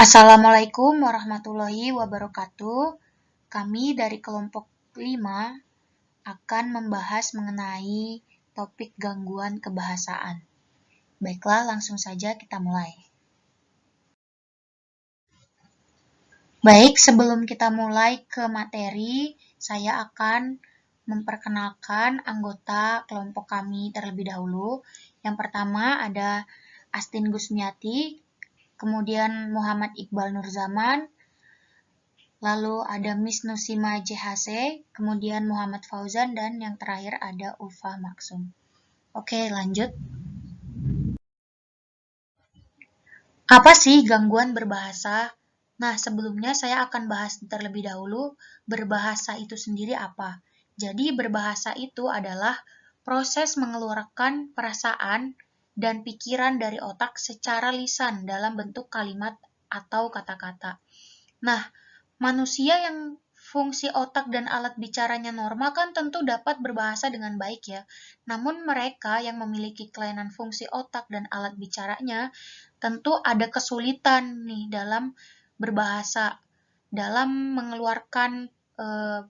Assalamualaikum warahmatullahi wabarakatuh. Kami dari kelompok 5 akan membahas mengenai topik gangguan kebahasaan. Baiklah, langsung saja kita mulai. Baik, sebelum kita mulai ke materi, saya akan memperkenalkan anggota kelompok kami terlebih dahulu. Yang pertama ada Astin Gusmiati, kemudian Muhammad Iqbal Nurzaman, lalu ada Miss Nusima JHC, kemudian Muhammad Fauzan, dan yang terakhir ada Ulfa Maksum. Oke, lanjut. Apa sih gangguan berbahasa? Nah, sebelumnya saya akan bahas terlebih dahulu berbahasa itu sendiri apa. Jadi, berbahasa itu adalah proses mengeluarkan perasaan dan pikiran dari otak secara lisan dalam bentuk kalimat atau kata-kata. Nah, manusia yang fungsi otak dan alat bicaranya normal kan tentu dapat berbahasa dengan baik ya. Namun mereka yang memiliki kelainan fungsi otak dan alat bicaranya tentu ada kesulitan nih dalam berbahasa, dalam mengeluarkan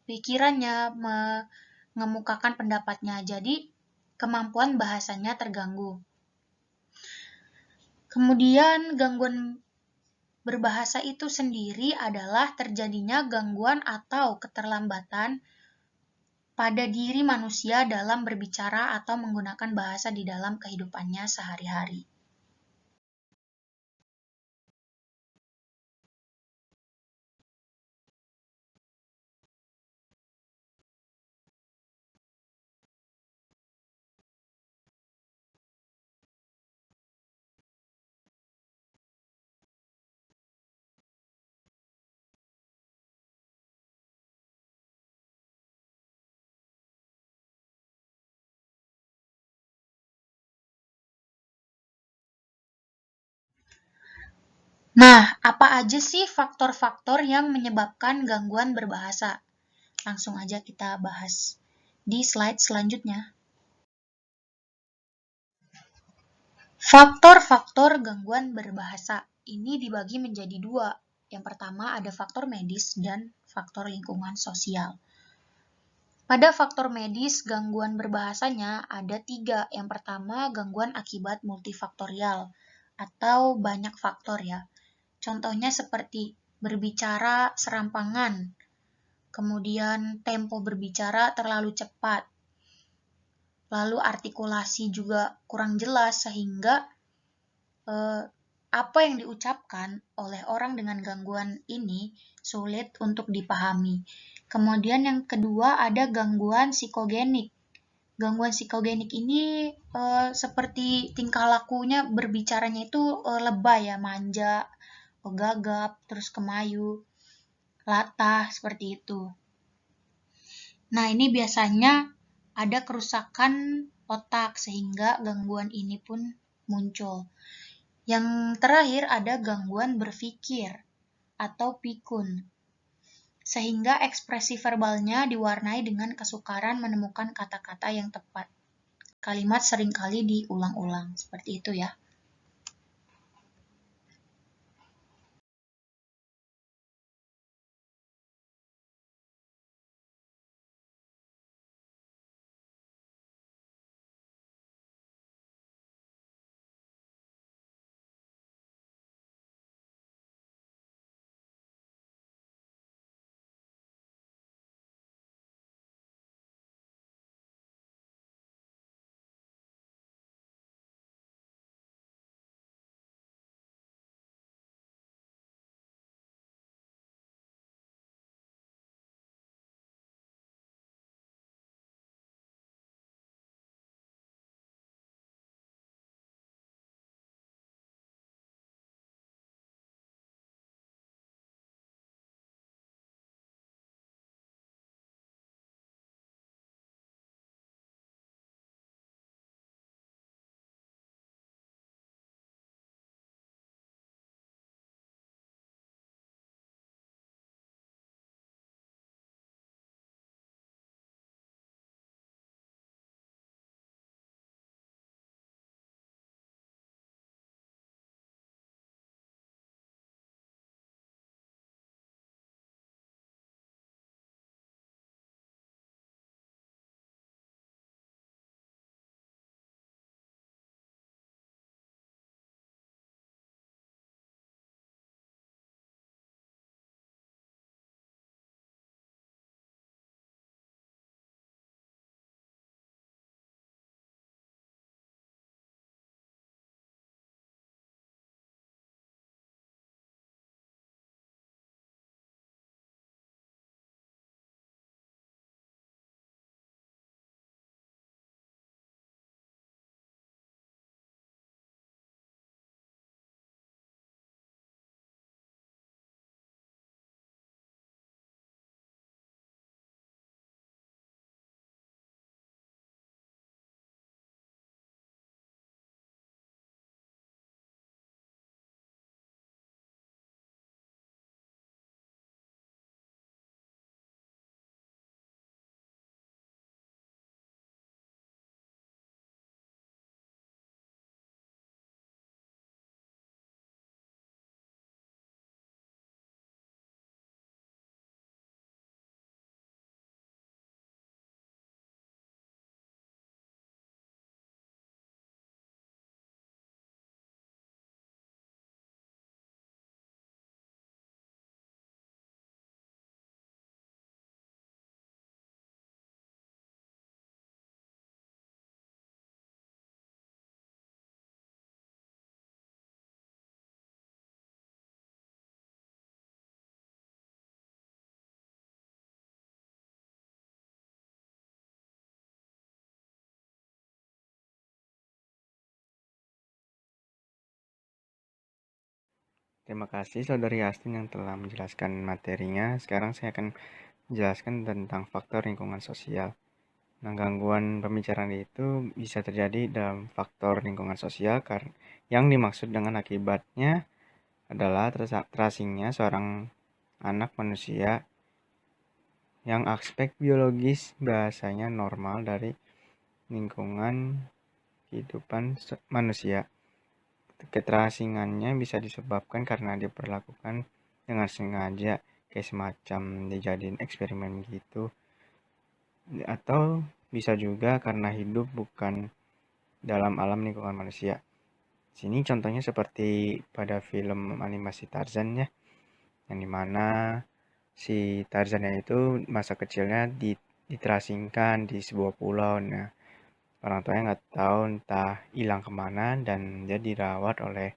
pikirannya, mengemukakan pendapatnya. Jadi kemampuan bahasanya terganggu. Kemudian gangguan berbahasa itu sendiri adalah terjadinya gangguan atau keterlambatan pada diri manusia dalam berbicara atau menggunakan bahasa di dalam kehidupannya sehari-hari. Nah, apa aja sih faktor-faktor yang menyebabkan gangguan berbahasa? Langsung aja kita bahas di slide selanjutnya. Faktor-faktor gangguan berbahasa ini dibagi menjadi dua. Yang pertama ada faktor medis dan faktor lingkungan sosial. Pada faktor medis, gangguan berbahasanya ada 3. Yang pertama, gangguan akibat multifaktorial atau banyak faktor ya. Contohnya seperti berbicara serampangan, kemudian tempo berbicara terlalu cepat, lalu artikulasi juga kurang jelas sehingga apa yang diucapkan oleh orang dengan gangguan ini sulit untuk dipahami. Kemudian yang kedua ada gangguan psikogenik. Gangguan psikogenik ini seperti tingkah lakunya berbicaranya itu lebay ya, manja, gagap, terus kemayu, latah, seperti itu. Nah, ini biasanya ada kerusakan otak sehingga gangguan ini pun muncul. Yang terakhir ada gangguan berpikir atau pikun, sehingga ekspresi verbalnya diwarnai dengan kesukaran menemukan kata-kata yang tepat. Kalimat seringkali diulang-ulang, seperti itu ya. Terima kasih Saudari Astin yang telah menjelaskan materinya. Sekarang saya akan menjelaskan tentang faktor lingkungan sosial. Nah, gangguan pembicaraan itu bisa terjadi dalam faktor lingkungan sosial yang dimaksud dengan akibatnya adalah terasingnya seorang anak manusia yang aspek biologis bahasanya normal dari lingkungan kehidupan manusia. Keterasingannya bisa disebabkan karena diperlakukan dengan sengaja, kayak semacam dijadiin eksperimen gitu, atau bisa juga karena hidup bukan dalam alam lingkungan manusia. Sini contohnya seperti pada film animasi Tarzan ya, yang dimana si Tarzan itu masa kecilnya diterasingkan di sebuah pulau. Nah, orang tuanya nggak tahu entah hilang kemana dan dia dirawat oleh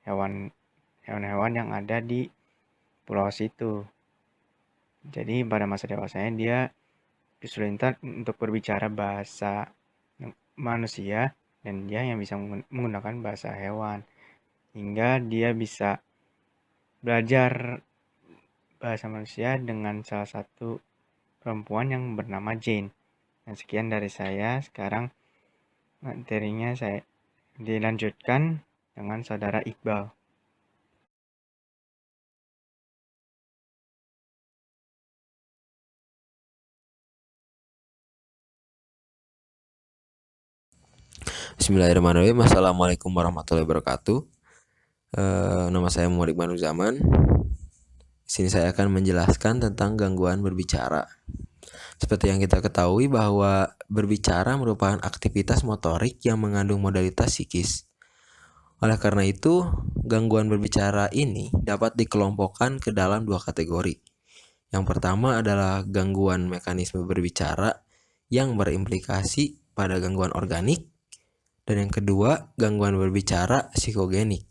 hewan-hewan yang ada di pulau situ. Jadi pada masa dewasanya dia kesulitan untuk berbicara bahasa manusia dan dia yang bisa menggunakan bahasa hewan. Hingga dia bisa belajar bahasa manusia dengan salah satu perempuan yang bernama Jane. Dan sekian dari saya. Sekarang materinya saya dilanjutkan dengan Saudara Iqbal. Bismillahirrahmanirrahim. Assalamualaikum warahmatullahi wabarakatuh. Nama saya Muhammad Iqbal Zaman. Di sini saya akan menjelaskan tentang gangguan berbicara. Seperti yang kita ketahui bahwa berbicara merupakan aktivitas motorik yang mengandung modalitas psikis. Oleh karena itu, gangguan berbicara ini dapat dikelompokkan ke dalam dua kategori. Yang pertama adalah gangguan mekanisme berbicara yang berimplikasi pada gangguan organik, dan yang kedua gangguan berbicara psikogenik.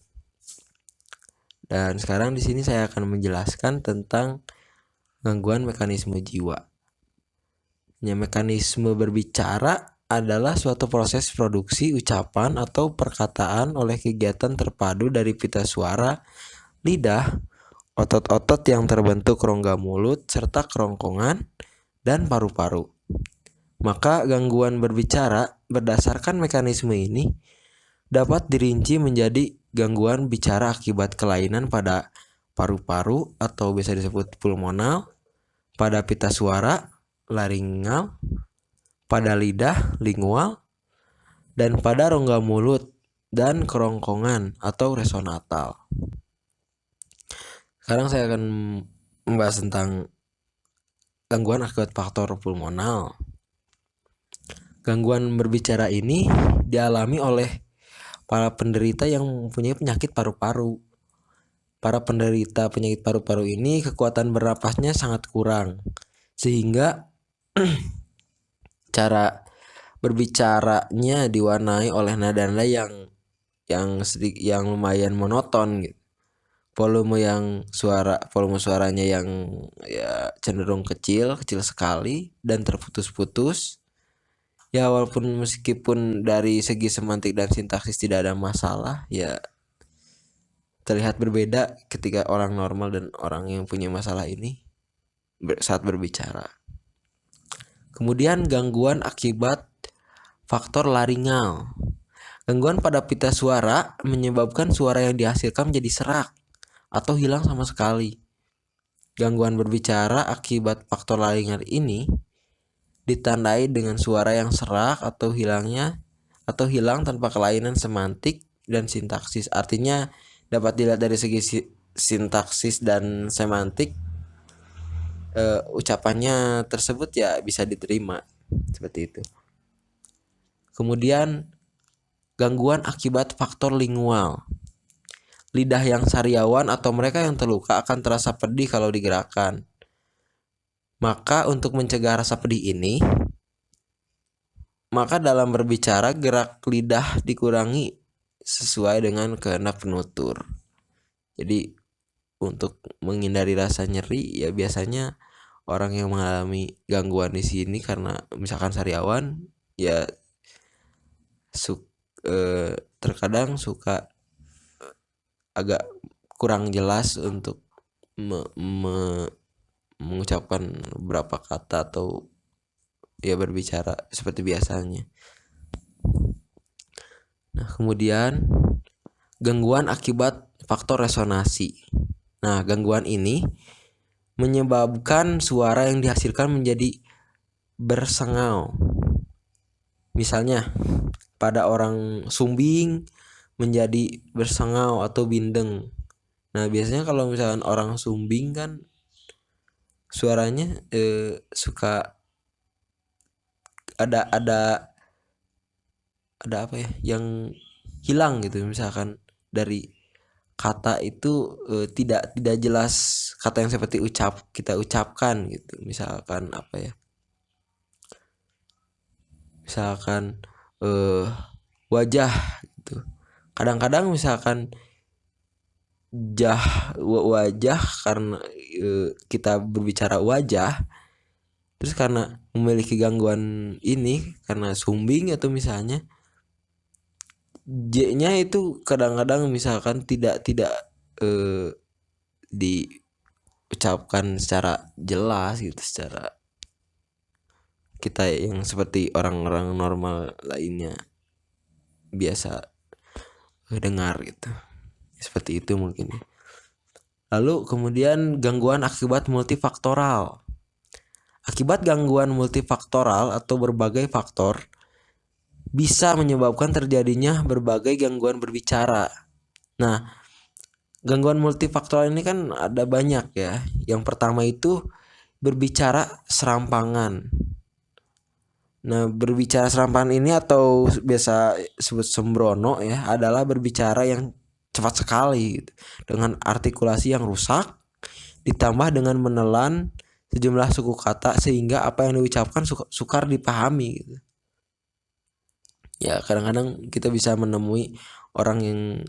Dan sekarang di sini saya akan menjelaskan tentang gangguan mekanisme jiwa. Mekanisme berbicara adalah suatu proses produksi ucapan atau perkataan oleh kegiatan terpadu dari pita suara, lidah, otot-otot yang terbentuk rongga mulut, serta kerongkongan dan paru-paru. Maka gangguan berbicara berdasarkan mekanisme ini dapat dirinci menjadi gangguan bicara akibat kelainan pada paru-paru atau biasa disebut pulmonal, pada pita suara, laringal, pada lidah, lingual, dan pada rongga mulut dan kerongkongan atau resonatal. Sekarang saya akan membahas tentang gangguan akibat faktor pulmonal. Gangguan berbicara ini dialami oleh para penderita yang mempunyai penyakit paru-paru. Para penderita penyakit paru-paru ini kekuatan bernapasnya sangat kurang, sehingga cara berbicaranya diwarnai oleh nada-nada yang lumayan monoton gitu. Volume suaranya yang ya cenderung kecil sekali dan terputus-putus. Ya walaupun meskipun dari segi semantik dan sintaksis tidak ada masalah, ya terlihat berbeda ketika orang normal dan orang yang punya masalah ini saat berbicara. Kemudian gangguan akibat faktor laringal. Gangguan pada pita suara menyebabkan suara yang dihasilkan menjadi serak atau hilang sama sekali. Gangguan berbicara akibat faktor laringal ini ditandai dengan suara yang serak atau hilang tanpa kelainan semantik dan sintaksis. Artinya dapat dilihat dari segi sintaksis dan semantik, ucapannya tersebut ya bisa diterima seperti itu. Kemudian gangguan akibat faktor lingual. Lidah yang sariawan atau mereka yang terluka akan terasa pedih kalau digerakkan. Maka untuk mencegah rasa pedih ini, maka dalam berbicara gerak lidah dikurangi sesuai dengan kehendak penutur. Jadi untuk menghindari rasa nyeri ya biasanya orang yang mengalami gangguan di sini karena misalkan sariawan ya terkadang suka agak kurang jelas untuk mengucapkan beberapa kata atau ya berbicara seperti biasanya. Nah, kemudian gangguan akibat faktor resonansi. Nah, gangguan ini menyebabkan suara yang dihasilkan menjadi bersengau. Misalnya, pada orang sumbing menjadi bersengau atau bindeng. Nah, biasanya kalau misalkan orang sumbing kan suaranya suka ada apa ya yang hilang gitu, misalkan dari kata itu tidak jelas kata yang seperti kita ucapkan gitu, misalkan apa ya, misalkan wajah gitu. Kadang-kadang misalkan wajah karena kita berbicara wajah, terus karena memiliki gangguan ini karena sumbing atau misalnya J-nya itu kadang-kadang misalkan tidak diucapkan secara jelas gitu, secara kita yang seperti orang-orang normal lainnya biasa dengar gitu. Seperti itu mungkin. Lalu kemudian gangguan akibat multifaktoral. Akibat gangguan multifaktoral atau berbagai faktor bisa menyebabkan terjadinya berbagai gangguan berbicara. Nah, gangguan multifaktoral ini kan ada banyak ya. Yang pertama itu berbicara serampangan. Nah, berbicara serampangan ini atau biasa sebut sembrono ya, adalah berbicara yang cepat sekali gitu, dengan artikulasi yang rusak ditambah dengan menelan sejumlah suku kata sehingga apa yang diucapkan sukar dipahami gitu. Ya, kadang-kadang kita bisa menemui orang yang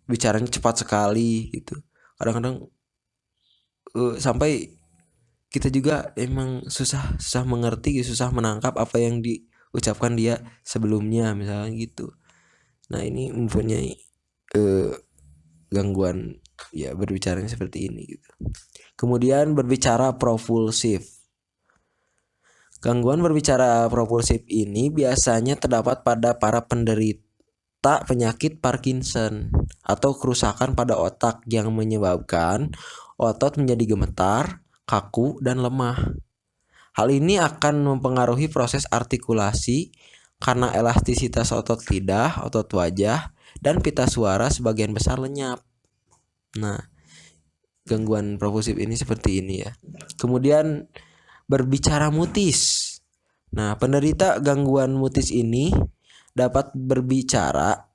bicaranya cepat sekali gitu. Kadang-kadang sampai kita juga emang susah mengerti, susah menangkap apa yang diucapkan dia sebelumnya misalnya gitu. Nah, ini mempunyai gangguan ya berbicaranya seperti ini gitu. Kemudian berbicara propulsif. Gangguan berbicara propulsif ini biasanya terdapat pada para penderita penyakit Parkinson atau kerusakan pada otak yang menyebabkan otot menjadi gemetar, kaku, dan lemah. Hal ini akan mempengaruhi proses artikulasi karena elastisitas otot lidah, otot wajah, dan pita suara sebagian besar lenyap. Nah, gangguan propulsif ini seperti ini ya. Kemudian berbicara mutis. Nah, penderita gangguan mutis ini dapat berbicara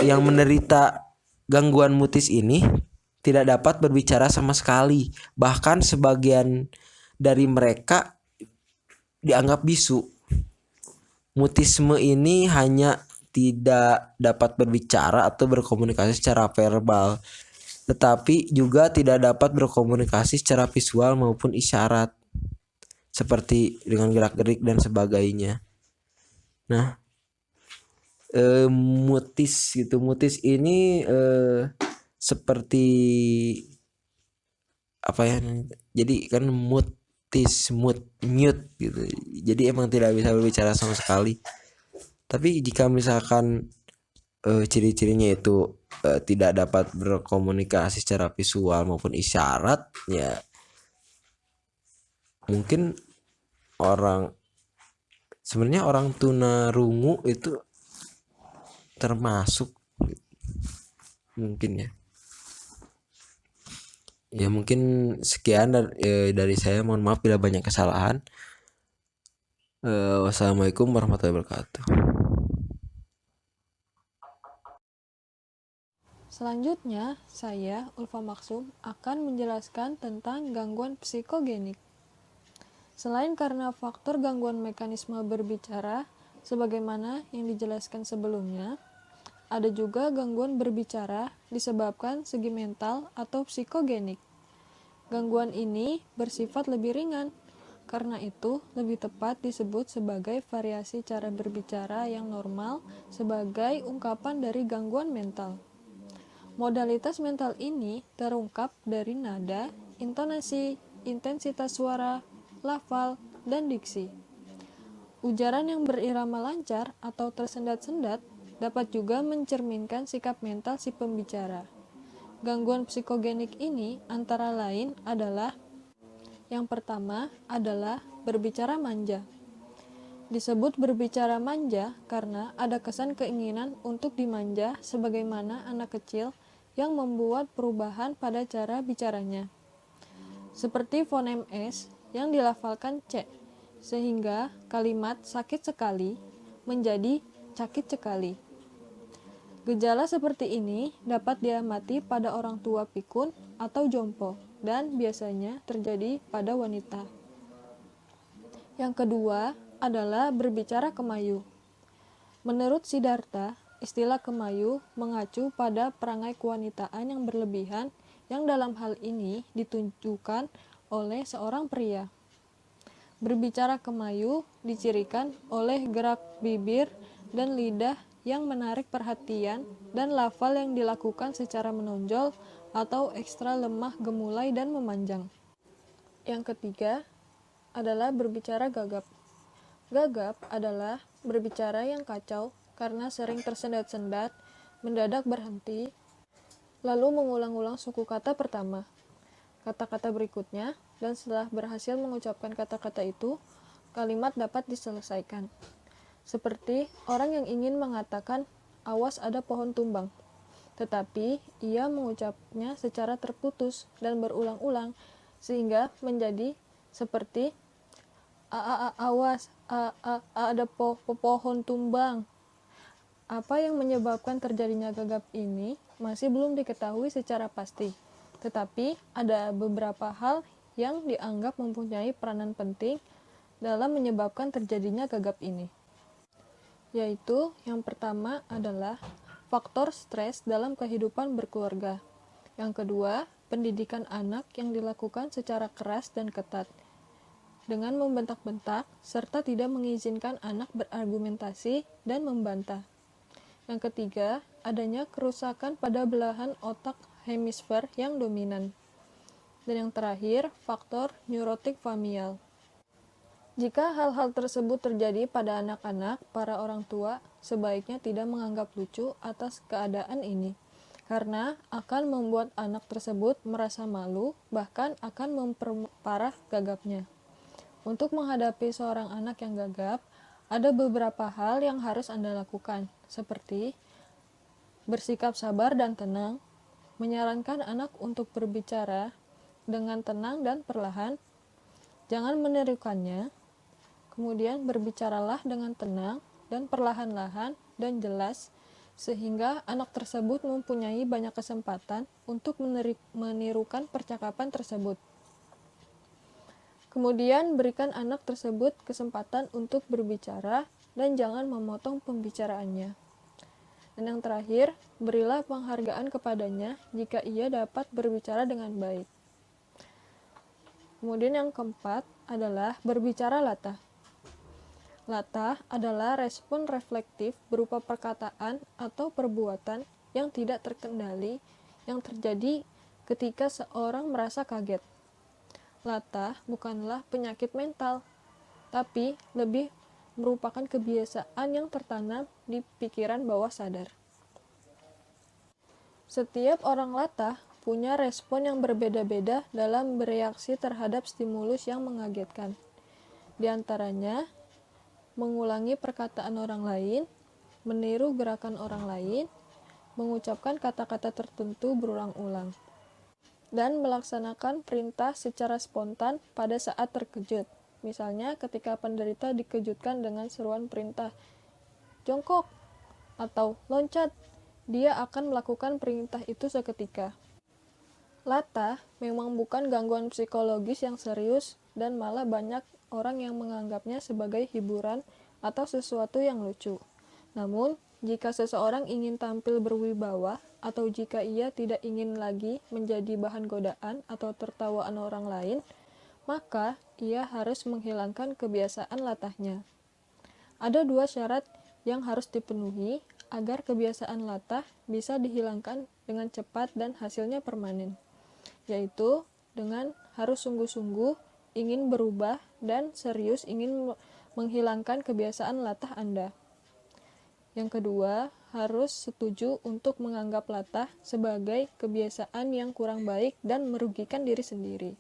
yang menderita gangguan mutis ini tidak dapat berbicara sama sekali. Bahkan sebagian dari mereka dianggap bisu. Mutisme ini hanya tidak dapat berbicara atau berkomunikasi secara verbal, tetapi juga tidak dapat berkomunikasi secara visual maupun isyarat, seperti dengan gerak-gerik dan sebagainya. Nah, mutis ini seperti apa ya? Jadi kan mute gitu. Jadi emang tidak bisa berbicara sama sekali. Tapi jika misalkan ciri-cirinya itu tidak dapat berkomunikasi secara visual maupun isyarat, ya mungkin sebenarnya orang tunarungu itu termasuk mungkin ya. Ya mungkin sekian dari saya, mohon maaf bila banyak kesalahan. Wassalamualaikum warahmatullahi wabarakatuh. Selanjutnya, saya, Ulfa Maksum, akan menjelaskan tentang gangguan psikogenik. Selain karena faktor gangguan mekanisme berbicara, sebagaimana yang dijelaskan sebelumnya, ada juga gangguan berbicara disebabkan segi mental atau psikogenik. Gangguan ini bersifat lebih ringan, Karena itu, lebih tepat disebut sebagai variasi cara berbicara yang normal sebagai ungkapan dari gangguan mental. Modalitas mental ini terungkap dari nada, intonasi, intensitas suara, lafal, dan diksi. Ujaran yang berirama lancar atau tersendat-sendat dapat juga mencerminkan sikap mental si pembicara. Gangguan psikogenik ini antara lain adalah yang pertama adalah berbicara manja. Disebut berbicara manja karena ada kesan keinginan untuk dimanja sebagaimana anak kecil yang membuat perubahan pada cara bicaranya. Seperti fonem S yang dilafalkan C, sehingga kalimat sakit sekali menjadi cakit sekali. Gejala seperti ini dapat diamati pada orang tua pikun atau jompo dan biasanya terjadi pada wanita. Yang kedua adalah berbicara kemayu. Menurut Siddhartha, istilah kemayu mengacu pada perangai kewanitaan yang berlebihan yang dalam hal ini ditunjukkan oleh seorang pria. Berbicara kemayu dicirikan oleh gerak bibir dan lidah yang menarik perhatian dan lafal yang dilakukan secara menonjol atau ekstra lemah gemulai dan memanjang. Yang ketiga adalah berbicara gagap. Gagap adalah berbicara yang kacau karena sering tersendat-sendat, mendadak berhenti, lalu mengulang-ulang suku kata pertama, kata-kata berikutnya, dan setelah berhasil mengucapkan kata-kata itu, kalimat dapat diselesaikan. Seperti orang yang ingin mengatakan, awas ada pohon tumbang. Tetapi ia mengucapnya secara terputus dan berulang-ulang, sehingga menjadi seperti, awas, ada pohon tumbang. Apa yang menyebabkan terjadinya gagap ini masih belum diketahui secara pasti. Tetapi ada beberapa hal yang dianggap mempunyai peranan penting dalam menyebabkan terjadinya gagap ini. Yaitu yang pertama adalah faktor stres dalam kehidupan berkeluarga. Yang kedua, pendidikan anak yang dilakukan secara keras dan ketat, dengan membentak-bentak serta tidak mengizinkan anak berargumentasi dan membantah. Yang ketiga, adanya kerusakan pada belahan otak hemisfer yang dominan. Dan yang terakhir, faktor neurotik familial. Jika hal-hal tersebut terjadi pada anak-anak, para orang tua sebaiknya tidak menganggap lucu atas keadaan ini, karena akan membuat anak tersebut merasa malu, bahkan akan memperparah gagapnya. Untuk menghadapi seorang anak yang gagap, ada beberapa hal yang harus Anda lakukan, seperti bersikap sabar dan tenang, menyarankan anak untuk berbicara dengan tenang dan perlahan, jangan menirukannya. Kemudian berbicaralah dengan tenang dan perlahan-lahan dan jelas, sehingga anak tersebut mempunyai banyak kesempatan untuk menirukan percakapan tersebut. Kemudian berikan anak tersebut kesempatan untuk berbicara dan jangan memotong pembicaraannya. Dan yang terakhir, berilah penghargaan kepadanya jika ia dapat berbicara dengan baik. Kemudian yang keempat adalah berbicara latah. Latah adalah respon reflektif berupa perkataan atau perbuatan yang tidak terkendali yang terjadi ketika seorang merasa kaget. Latah bukanlah penyakit mental, tapi lebih merupakan kebiasaan yang tertanam di pikiran bawah sadar. Setiap orang latah punya respon yang berbeda-beda dalam bereaksi terhadap stimulus yang mengagetkan. Di antaranya, mengulangi perkataan orang lain, meniru gerakan orang lain, mengucapkan kata-kata tertentu berulang-ulang, dan melaksanakan perintah secara spontan pada saat terkejut. Misalnya ketika penderita dikejutkan dengan seruan perintah, jongkok, atau loncat, dia akan melakukan perintah itu seketika. Latah memang bukan gangguan psikologis yang serius dan malah banyak orang yang menganggapnya sebagai hiburan atau sesuatu yang lucu. Namun, jika seseorang ingin tampil berwibawa atau jika ia tidak ingin lagi menjadi bahan godaan atau tertawaan orang lain, maka ia harus menghilangkan kebiasaan latahnya. Ada 2 syarat yang harus dipenuhi agar kebiasaan latah bisa dihilangkan dengan cepat dan hasilnya permanen, yaitu dengan harus sungguh-sungguh ingin berubah dan serius ingin menghilangkan kebiasaan latah Anda. Yang kedua, harus setuju untuk menganggap latah sebagai kebiasaan yang kurang baik dan merugikan diri sendiri.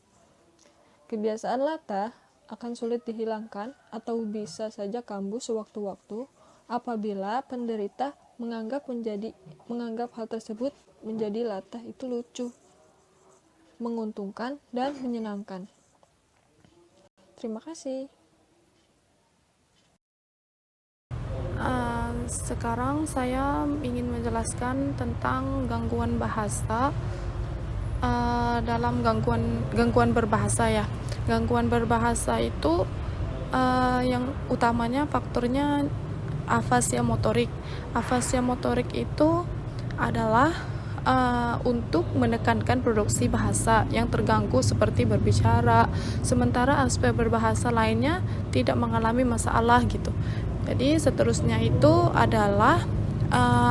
Kebiasaan latah akan sulit dihilangkan atau bisa saja kambuh sewaktu-waktu apabila penderita menganggap hal tersebut menjadi latah itu lucu, menguntungkan, dan menyenangkan. Terima kasih. Sekarang saya ingin menjelaskan tentang gangguan bahasa dalam gangguan berbahasa ya. Gangguan berbahasa itu yang utamanya faktornya afasia motorik. Afasia motorik itu adalah untuk menekankan produksi bahasa yang terganggu seperti berbicara, sementara aspek berbahasa lainnya tidak mengalami masalah gitu. Jadi seterusnya itu adalah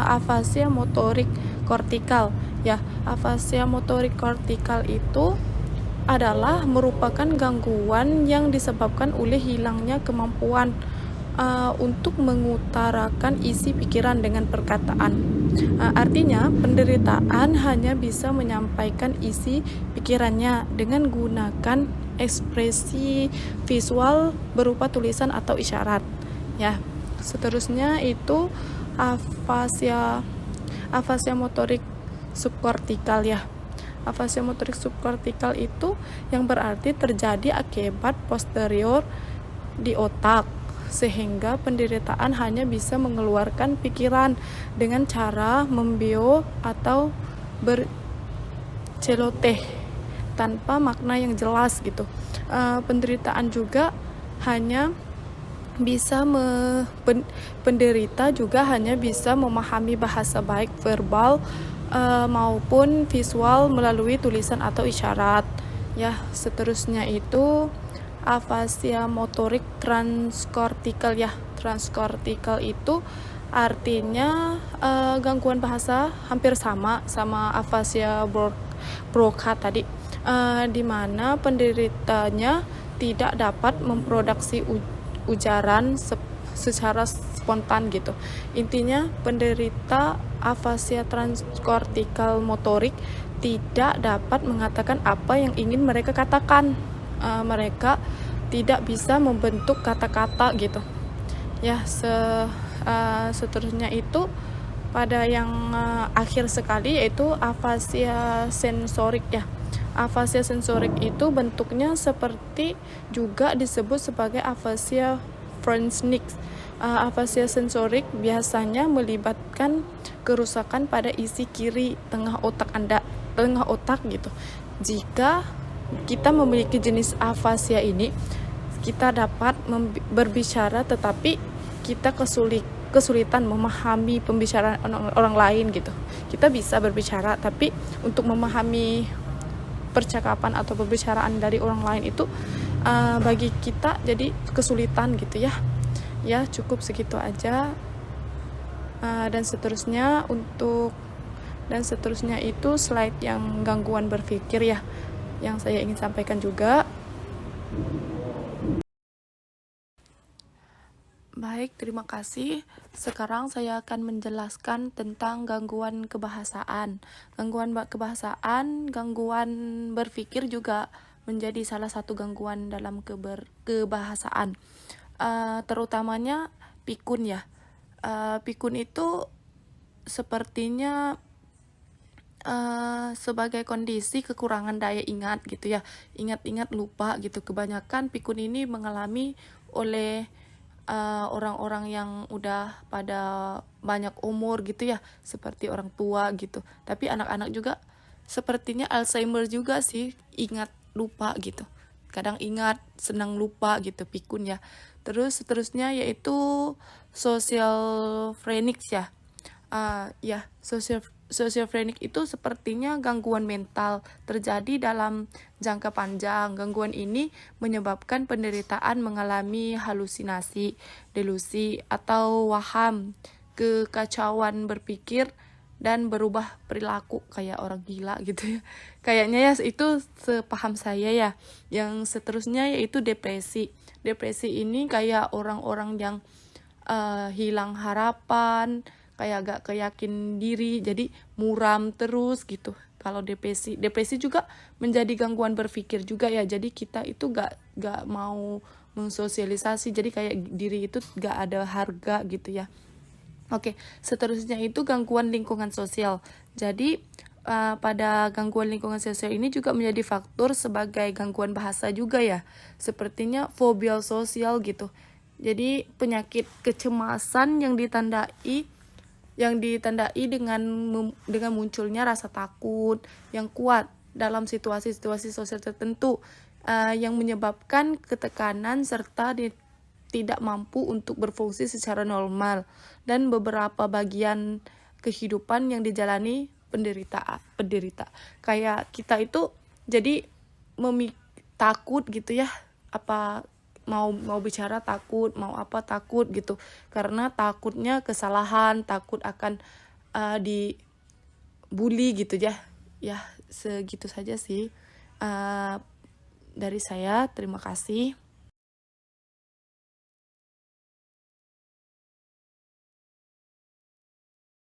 afasia motorik kortikal. Ya, afasia motorik kortikal itu adalah merupakan gangguan yang disebabkan oleh hilangnya kemampuan untuk mengutarakan isi pikiran dengan perkataan. Artinya, penderitaan hanya bisa menyampaikan isi pikirannya dengan gunakan ekspresi visual berupa tulisan atau isyarat. Ya, seterusnya itu afasia motorik subkortikal ya. Afasia motorik subkortikal itu yang berarti terjadi akibat posterior di otak, sehingga penderitaan hanya bisa mengeluarkan pikiran dengan cara membio atau berceloteh tanpa makna yang jelas gitu. Penderitaan juga hanya bisa penderita juga hanya bisa memahami bahasa baik verbal maupun visual melalui tulisan atau isyarat. Ya, seterusnya itu afasia motorik transkortikal ya. Transkortikal itu artinya gangguan bahasa hampir sama afasia Broca tadi, di mana penderitanya tidak dapat memproduksi ujaran secara spontan gitu. Intinya penderita afasia transkortikal motorik tidak dapat mengatakan apa yang ingin mereka katakan. Mereka tidak bisa membentuk kata-kata gitu. Ya, seterusnya itu pada yang akhir sekali yaitu afasia sensorik ya. Afasia sensorik itu bentuknya seperti juga disebut sebagai afasia French-Nix. Afasia sensorik biasanya melibatkan kerusakan pada isi kiri tengah otak gitu. Jika kita memiliki jenis afasia ini, kita dapat berbicara tetapi kita kesulitan memahami pembicaraan orang lain gitu. Kita bisa berbicara tapi untuk memahami percakapan atau pembicaraan dari orang lain itu bagi kita jadi kesulitan gitu ya. Ya, cukup segitu aja. Dan seterusnya itu slide yang gangguan berpikir ya, yang saya ingin sampaikan juga. Baik, terima kasih. Sekarang saya akan menjelaskan tentang gangguan kebahasaan. Gangguan berpikir juga menjadi salah satu gangguan dalam kebahasaan. Terutamanya pikun ya. Pikun itu sepertinya sebagai kondisi kekurangan daya ingat gitu ya. Ingat-ingat lupa gitu. Kebanyakan pikun ini mengalami oleh orang-orang yang udah pada banyak umur gitu ya, seperti orang tua gitu. Tapi anak-anak juga sepertinya Alzheimer juga sih, ingat lupa gitu. Kadang ingat, senang lupa gitu, pikun ya. Terus seterusnya yaitu social phrenics ya. skizofrenik itu sepertinya gangguan mental terjadi dalam jangka panjang. Gangguan ini menyebabkan penderitaan mengalami halusinasi, delusi, atau waham, kekacauan berpikir, dan berubah perilaku kayak orang gila gitu ya. Kayaknya ya itu sepaham saya ya. Yang seterusnya yaitu depresi. Depresi ini kayak orang-orang yang hilang harapan, kayak gak keyakin diri, jadi muram terus gitu. Kalau depresi juga menjadi gangguan berpikir juga ya. Jadi kita itu gak mau mensosialisasi, jadi kayak diri itu gak ada harga gitu ya. Oke, seterusnya itu gangguan lingkungan sosial. Jadi pada gangguan lingkungan sosial ini juga menjadi faktor sebagai gangguan bahasa juga ya. Sepertinya fobia sosial gitu. Jadi penyakit kecemasan yang ditandai dengan munculnya rasa takut yang kuat dalam situasi-situasi sosial tertentu yang menyebabkan ketekanan serta tidak mampu untuk berfungsi secara normal, dan beberapa bagian kehidupan yang dijalani penderita. Kayak kita itu jadi takut gitu ya, apa mau bicara takut, mau apa takut gitu, karena takutnya kesalahan, takut akan dibully gitu ya. Ya segitu saja sih dari saya. Terima kasih.